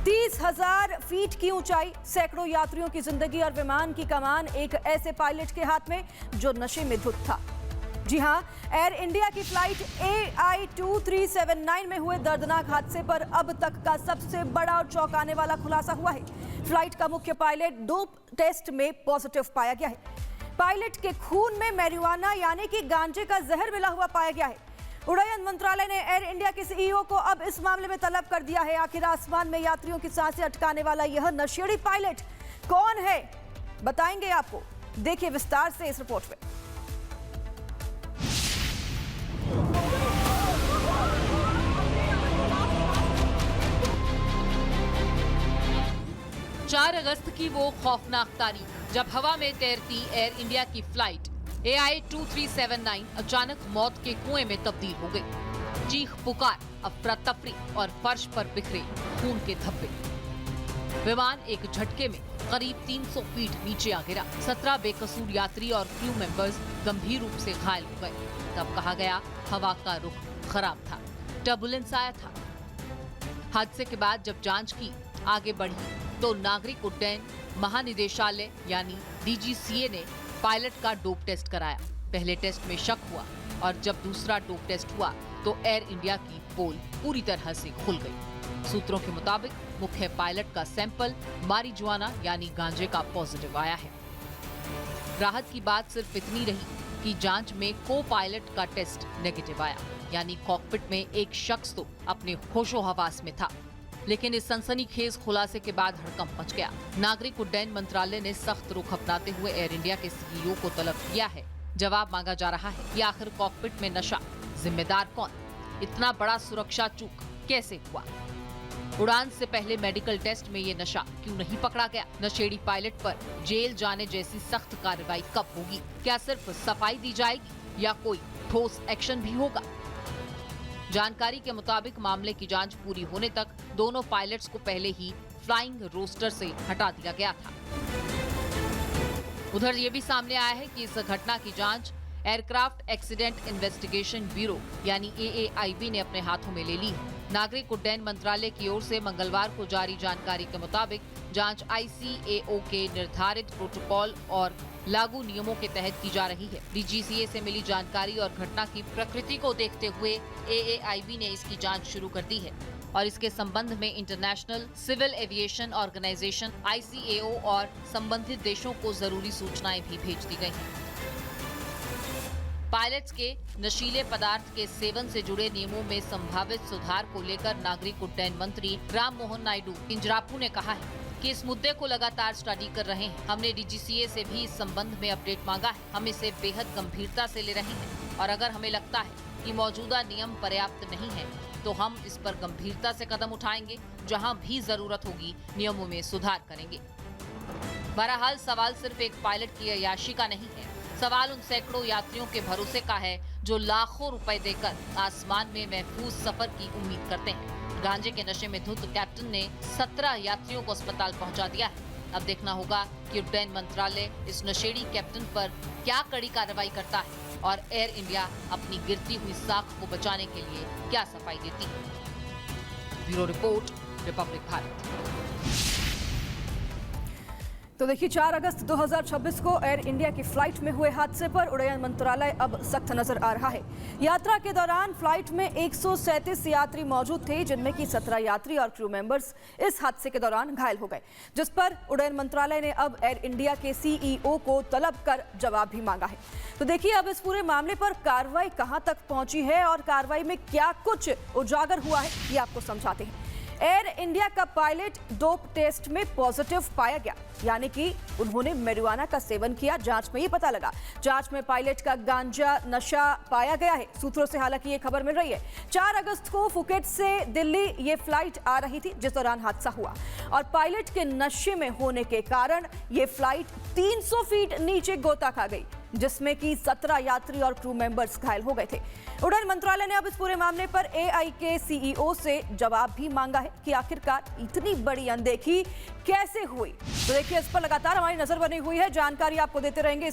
30,000 feet की ऊंचाई, सैकड़ों यात्रियों की जिंदगी और विमान की कमान एक ऐसे पायलट के हाथ में जो नशे में धुत था। जी हां, एयर इंडिया की फ्लाइट AI-2379 में हुए दर्दनाक हादसे पर अब तक का सबसे बड़ा और चौंकाने वाला खुलासा हुआ है। फ्लाइट का मुख्य पायलट डोप टेस्ट में पॉजिटिव पाया गया है। पायलट के खून में मैरिजुआना यानी कि गांजे का जहर मिला हुआ पाया गया है। उड़ान मंत्रालय ने एयर इंडिया के सीईओ को अब इस मामले में तलब कर दिया है। आखिर आसमान में यात्रियों की सांसें अटकाने वाला यह नशेड़ी पायलट कौन है, बताएंगे आपको। देखिए विस्तार से इस रिपोर्ट में। 4 अगस्त की वो खौफनाक तारीख जब हवा में तैरती एयर इंडिया की फ्लाइट AI-2379 अचानक मौत के कुएं में तब्दील हो गई। चीख पुकार, अफरा तफरी और फर्श पर बिखरे खून के धब्बे। विमान एक झटके में करीब 300 फीट नीचे आ गिरा। 17 बेकसूर यात्री और क्रू मेंबर्स गंभीर रूप से घायल हो गए। तब कहा गया हवा का रुख खराब था, टर्बुलेंस आया था। हादसे के बाद जब जांच की आगे बढ़ी तो नागरिक उड्डयन महानिदेशालय यानी DGCA ने पायलट का डोप टेस्ट कराया। पहले टेस्ट में शक हुआ और जब दूसरा डोप टेस्ट हुआ तो एयर इंडिया की पोल पूरी तरह से खुल गई। सूत्रों के मुताबिक मुख्य पायलट का सैंपल मारिजुआना यानी गांजे का पॉजिटिव आया है। राहत की बात सिर्फ इतनी रही कि जांच में को पायलट का टेस्ट नेगेटिव आया, यानी कॉकपिट में एक शख्स तो अपने होशो हवास में था। लेकिन इस सनसनीखेज खुलासे के बाद हड़कंप मच गया। नागरिक उड्डयन मंत्रालय ने सख्त रुख अपनाते हुए एयर इंडिया के सीईओ को तलब किया है। जवाब मांगा जा रहा है कि आखिर कॉकपिट में नशा, जिम्मेदार कौन, इतना बड़ा सुरक्षा चूक कैसे हुआ। उड़ान से पहले मेडिकल टेस्ट में ये नशा क्यों नहीं पकड़ा गया। नशेड़ी पायलट पर जेल जाने जैसी सख्त कार्रवाई कब होगी। क्या सिर्फ सफाई दी जाएगी या कोई ठोस एक्शन भी होगा। जानकारी के मुताबिक मामले की जांच पूरी होने तक दोनों पायलट्स को पहले ही फ्लाइंग रोस्टर से हटा दिया गया था। उधर ये भी सामने आया है कि इस घटना की जांच एयरक्राफ्ट एक्सीडेंट इन्वेस्टिगेशन ब्यूरो यानी AAIB ने अपने हाथों में ले ली है। नागरिक उड्डयन मंत्रालय की ओर से मंगलवार को जारी जानकारी के मुताबिक जांच ICAO के निर्धारित प्रोटोकॉल और लागू नियमों के तहत की जा रही है। DGCA से मिली जानकारी और घटना की प्रकृति को देखते हुए AAIB ने इसकी जांच शुरू कर दी है और इसके संबंध में international civil aviation organisation ICAO और संबंधित देशों को जरूरी सूचनाएं भी भेज दी गई हैं। पायलट्स के नशीले पदार्थ के सेवन से जुड़े नियमों में संभावित सुधार को लेकर नागरिक उड्डयन मंत्री राम मोहन नायडू किंजरापू ने कहा है कि इस मुद्दे को लगातार स्टडी कर रहे हैं। हमने DGCA से भी इस संबंध में अपडेट मांगा है। हम इसे बेहद गंभीरता से ले रहे हैं और अगर हमें लगता है कि मौजूदा नियम पर्याप्त नहीं है तो हम इस पर गंभीरता से कदम उठाएंगे। जहां भी जरूरत होगी नियमों में सुधार करेंगे। बहरहाल सवाल सिर्फ एक पायलट की अय्याशी का नहीं है। सवाल उन सैकड़ों यात्रियों के भरोसे का है जो लाखों रुपए देकर आसमान में महफूज सफर की उम्मीद करते हैं। गांजे के नशे में धुत कैप्टन ने 17 यात्रियों को अस्पताल पहुंचा दिया है। अब देखना होगा कि उड्डयन मंत्रालय इस नशेड़ी कैप्टन पर क्या कड़ी कार्रवाई करता है और एयर इंडिया अपनी गिरती हुई साख को बचाने के लिए क्या सफाई देती है। Bureau report, Republic Bharat. तो देखिए 4 अगस्त 2026 को एयर इंडिया की फ्लाइट में हुए हादसे पर उड़ान मंत्रालय अब सख्त नजर आ रहा है। यात्रा के दौरान फ्लाइट में 137 यात्री मौजूद थे, जिनमें की 17 यात्री और क्रू मेंबर्स इस हादसे के दौरान घायल हो गए, जिस पर उड़ान मंत्रालय ने अब एयर इंडिया के CEO को तलब कर जवाब भी मांगा है। तो देखिए अब इस पूरे मामले पर कार्रवाई कहां तक पहुंची है और कार्रवाई में क्या कुछ उजागर हुआ है, ये आपको समझाते हैं। एयर इंडिया का पायलट डोप टेस्ट में पॉजिटिव पाया गया, यानी कि उन्होंने मैरिजुआना का सेवन किया। जांच में ये पता लगा। जांच में पायलट का गांजा नशा पाया गया है। सूत्रों से हालांकि ये खबर मिल रही है। 4 अगस्त को फुकेट से दिल्ली ये फ्लाइट आ रही थी, जिस दौरान हादसा हुआ और पायलट के नशे में होने के कारण ये फ्लाइट 300 फीट नीचे गोता खा गई, जिसमें कि 17 यात्री और क्रू मेंबर्स घायल हो गए थे। उड़ान मंत्रालय ने अब इस पूरे मामले पर AI के CEO से जवाब भी मांगा है कि आखिरकार इतनी बड़ी अनदेखी कैसे हुई। तो देखिए इस पर लगातार हमारी नजर बनी हुई है, जानकारी आपको देते रहेंगे।